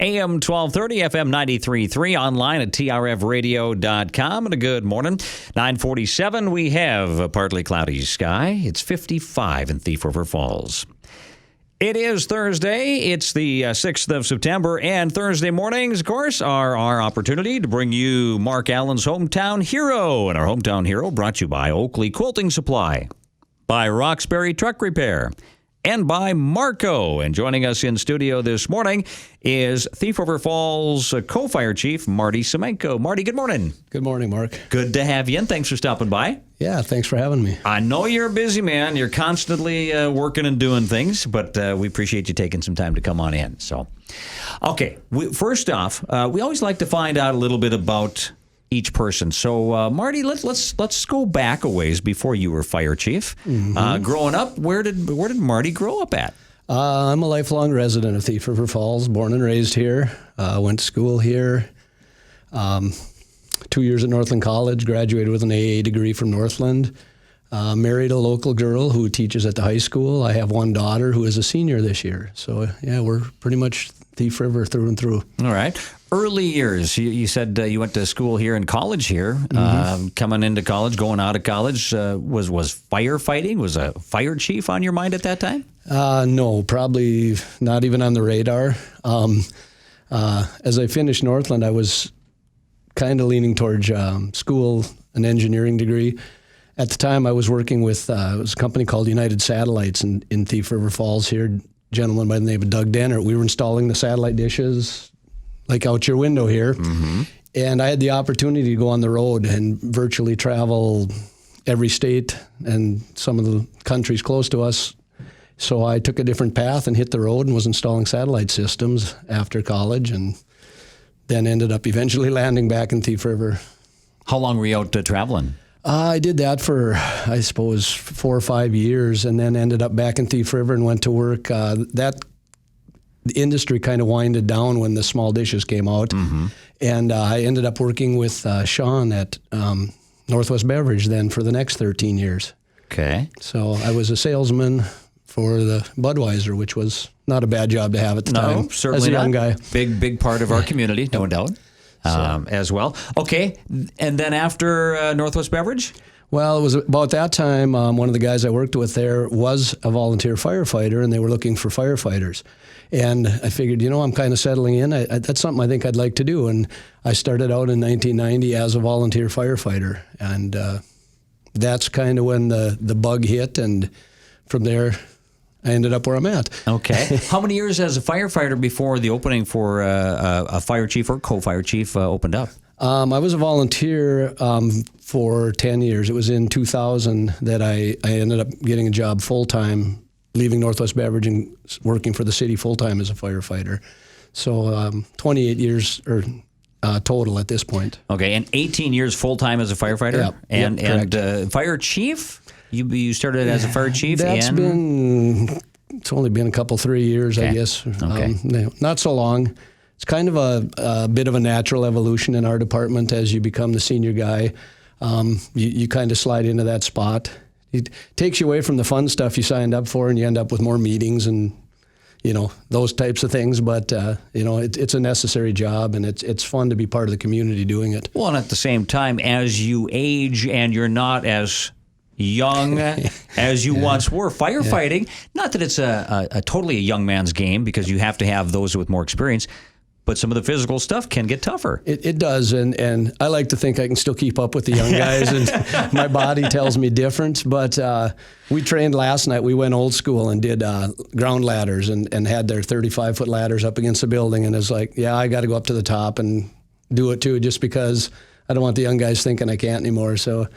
AM 1230, FM 93.3, online at trfradio.com. And a good morning. 9:47, we have a partly cloudy sky. It's 55 in Thief River Falls. It is Thursday. It's the 6th of September, and Thursday mornings, of course, are our opportunity to bring you Mark Allen's Hometown Hero. And our Hometown Hero brought to you by Oakley Quilting Supply, by Roxbury Truck Repair, and by Marco. And joining us in studio this morning is Thief River Falls Co-Fire Chief Marty Semenko. Marty, good morning. Good morning, Mark. Good to have you, and thanks for stopping by. Yeah, thanks for having me. I know you're a busy man. You're constantly working and doing things, but we appreciate you taking some time to come on in. So, okay, first off, we always like to find out a little bit about each person. So, Marty, let's go back a ways before you were fire chief. Mm-hmm. Growing up, where did Marty grow up at? I'm a lifelong resident of Thief River Falls, born and raised here. Went to school here. 2 years at Northland College, graduated with an AA degree from Northland. Married a local girl who teaches at the high school. I have one daughter who is a senior this year. So, yeah, we're pretty much Thief River through and through. All right. Early years, you said you went to school here and college here. Mm-hmm. Coming into college, going out of college, was firefighting, was a fire chief on your mind at that time? No, probably not even on the radar. As I finished Northland, I was kind of leaning towards school, an engineering degree. At the time, I was working with it was a company called United Satellites in Thief River Falls here. A gentleman by the name of Doug Dennert. We were installing the satellite dishes like out your window here. Mm-hmm. And I had the opportunity to go on the road and virtually travel every state and some of the countries close to us. So I took a different path and hit the road and was installing satellite systems after college, and then ended up eventually landing back in Thief River. How long were you out traveling? I did that for, I suppose, 4 or 5 years, and then ended up back in Thief River and went to work. The industry kind of winded down when the small dishes came out, mm-hmm. and I ended up working with Sean at Northwest Beverage then for the next 13 years. Okay. So I was a salesman for the Budweiser, which was not a bad job to have at the time. Certainly as a young guy. Big part of our community, no doubt, as well. Okay, and then after Northwest Beverage? Well, it was about that time, one of the guys I worked with there was a volunteer firefighter, and they were looking for firefighters. And I figured, I'm kind of settling in. That's something I think I'd like to do. And I started out in 1990 as a volunteer firefighter. And that's kind of when the bug hit, and from there, I ended up where I'm at. Okay. How many years as a firefighter before the opening for a fire chief or co-fire chief opened up? I was a volunteer for 10 years. It was in 2000 that I ended up getting a job full-time, leaving Northwest Beverage and working for the city full-time as a firefighter. So 28 years total at this point. Okay, and 18 years full-time as a firefighter? Yeah, and fire chief? You started as a fire chief? It's only been a couple, 3 years, okay. I guess. Okay. Not so long. It's kind of a bit of a natural evolution in our department as you become the senior guy. You kind of slide into that spot. It takes you away from the fun stuff you signed up for, and you end up with more meetings and, those types of things. But, it's a necessary job, and it's fun to be part of the community doing it. Well, and at the same time, as you age and you're not as young as you once were, firefighting, not that it's a totally a young man's game, because you have to have those with more experience, but some of the physical stuff can get tougher. It does, and I like to think I can still keep up with the young guys, and my body tells me different. But we trained last night. We went old school and did ground ladders and had their 35-foot ladders up against the building, and it's like, I got to go up to the top and do it too, just because I don't want the young guys thinking I can't anymore. So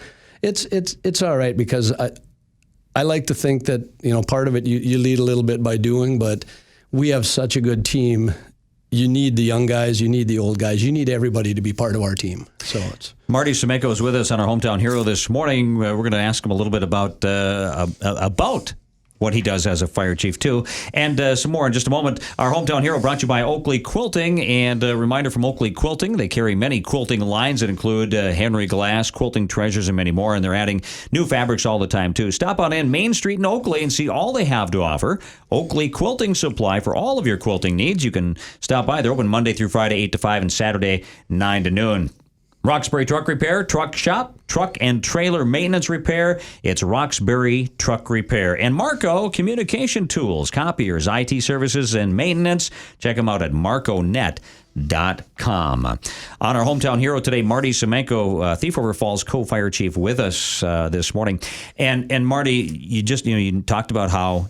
it's all right, because I like to think that, part of it you lead a little bit by doing, but we have such a good team. You need the young guys, you need the old guys, you need everybody to be part of our team. So Marty Semenko is with us on our Hometown Hero this morning. We're going to ask him a little bit about what he does as a fire chief, too. And some more in just a moment. Our Hometown Hero brought to you by Oakley Quilting. And a reminder from Oakley Quilting, they carry many quilting lines that include Henry Glass, Quilting Treasures, and many more. And they're adding new fabrics all the time, too. Stop on in Main Street in Oakley and see all they have to offer. Oakley Quilting Supply for all of your quilting needs. You can stop by. They're open Monday through Friday, 8 to 5, and Saturday, 9 to noon. Roxbury Truck Repair, Truck Shop, Truck and Trailer Maintenance Repair. It's Roxbury Truck Repair. And Marco Communication Tools, copiers, IT services, and maintenance. Check them out at marconet.com. On our Hometown Hero today, Marty Semenko, Thief River Falls co-fire chief, with us this morning. And Marty, you talked about how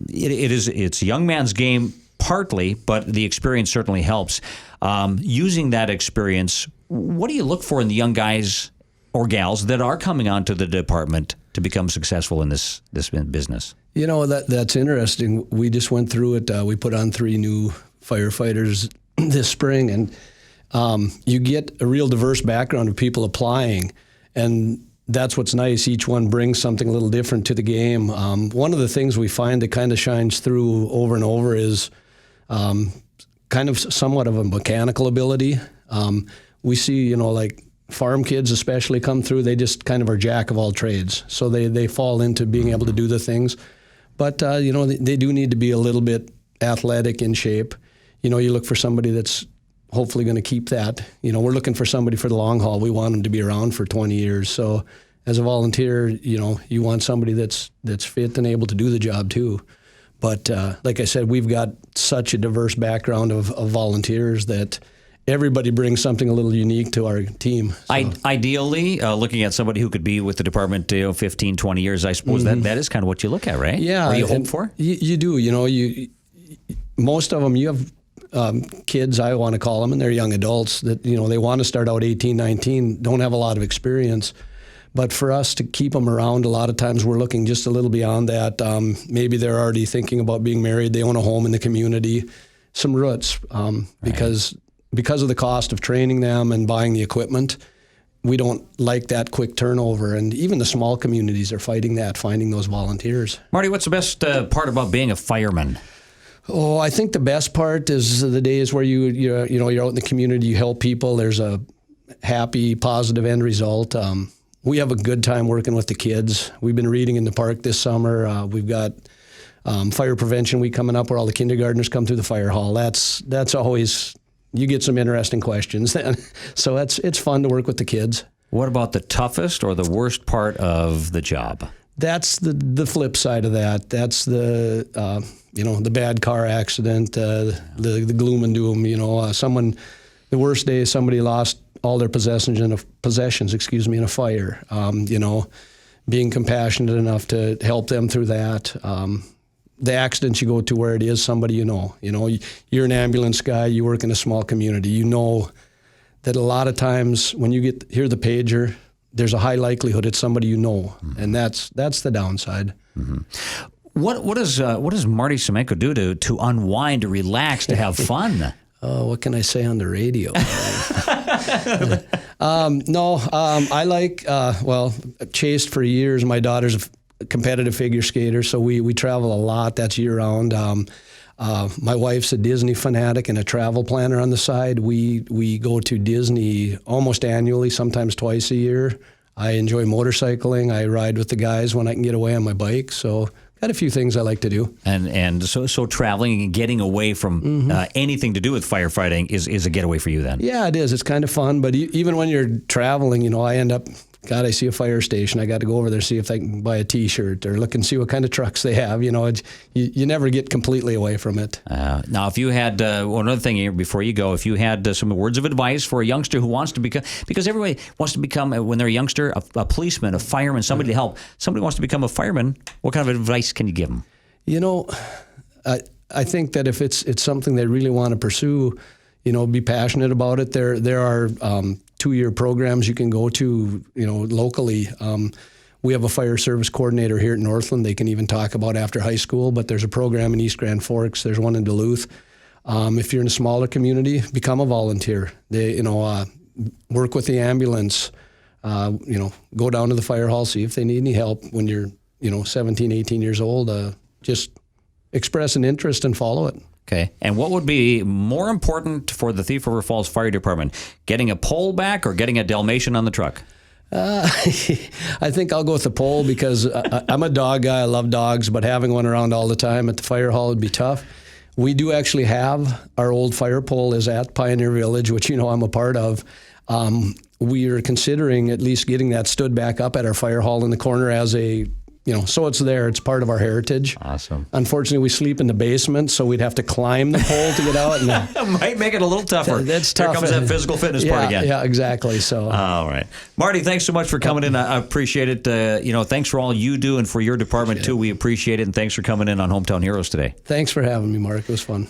it's a young man's game partly, but the experience certainly helps. Using that experience, what do you look for in the young guys or gals that are coming onto the department to become successful in this business? That's interesting. We just went through it. We put on 3 new firefighters this spring, and you get a real diverse background of people applying, and that's what's nice. Each one brings something a little different to the game. One of the things we find that kind of shines through over and over is kind of somewhat of a mechanical ability. We see, like farm kids especially come through, they just kind of are jack of all trades. So they fall into being able to do the things. But, they do need to be a little bit athletic, in shape. You look for somebody that's hopefully going to keep that. We're looking for somebody for the long haul. We want them to be around for 20 years. So as a volunteer, you want somebody that's fit and able to do the job too. But like I said, we've got such a diverse background of volunteers that everybody brings something a little unique to our team. So. Ideally, looking at somebody who could be with the department 15, 20 years, I suppose that is kind of what you look at, right? Yeah. Or you hope for? You do. Most of them, you have kids, I want to call them, and they're young adults that, they want to start out 18, 19, don't have a lot of experience. But for us to keep them around, a lot of times we're looking just a little beyond that. Maybe they're already thinking about being married. They own a home in the community. Some roots, because of the cost of training them and buying the equipment, we don't like that quick turnover. And even the small communities are fighting that, finding those volunteers. Marty, what's the best part about being a fireman? Oh, I think the best part is the days where you're out in the community, you help people. There's a happy, positive end result. We have a good time working with the kids. We've been reading in the park this summer. We've got Fire Prevention Week coming up where all the kindergartners come through the fire hall. That's always, you get some interesting questions then. So it's fun to work with the kids. What about the toughest or the worst part of the job? That's the flip side of that. That's the bad car accident, the gloom and doom. The worst day somebody lost all their possessions in a fire. Being compassionate enough to help them through that. The accidents you go to where it is somebody you're an ambulance guy, you work in a small community, that a lot of times when you hear the pager, there's a high likelihood it's somebody and that's the downside. Mm-hmm. What does Marty Semenko do to unwind, to relax, to have fun? What can I say on the radio? I like, chased for years. My daughter's a competitive figure skater, so we travel a lot. That's year-round. My wife's a Disney fanatic and a travel planner on the side. We go to Disney almost annually, sometimes twice a year. I enjoy motorcycling. I ride with the guys when I can get away on my bike, so got a few things I like to do. And so traveling and getting away from anything to do with firefighting is a getaway for you then? Yeah, it is. It's kind of fun. But even when you're traveling, I end up, I see a fire station. I got to go over there, see if I can buy a T-shirt or look and see what kind of trucks they have. You never get completely away from it. Now, if you had, another thing here before you go, if you had some words of advice for a youngster who wants to become, because everybody wants to become, when they're a youngster, a policeman, a fireman, somebody to help. Somebody wants to become a fireman. What kind of advice can you give them? I think that if it's something they really want to pursue, be passionate about it. There are 2-year programs you can go to, locally. We have a fire service coordinator here at Northland. They can even talk about after high school, but there's a program in East Grand Forks. There's one in Duluth. If you're in a smaller community, become a volunteer. Work with the ambulance. Go down to the fire hall, see if they need any help when you're 17, 18 years old, just express an interest and follow it. Okay. And what would be more important for the Thief River Falls Fire Department, getting a pole back or getting a Dalmatian on the truck? I think I'll go with the pole because I'm a dog guy. I love dogs, but having one around all the time at the fire hall would be tough. We do actually have our old fire pole is at Pioneer Village, which I'm a part of. We are considering at least getting that stood back up at our fire hall in the corner as a so it's there. It's part of our heritage. Awesome. Unfortunately, we sleep in the basement, so we'd have to climb the pole to get out. And might make it a little tougher. That's tough. Here comes that physical fitness part again. Yeah, exactly. So. All right. Marty, thanks so much for coming in. I appreciate it. Thanks for all you do and for your department, too. We appreciate it, and thanks for coming in on Hometown Heroes today. Thanks for having me, Mark. It was fun.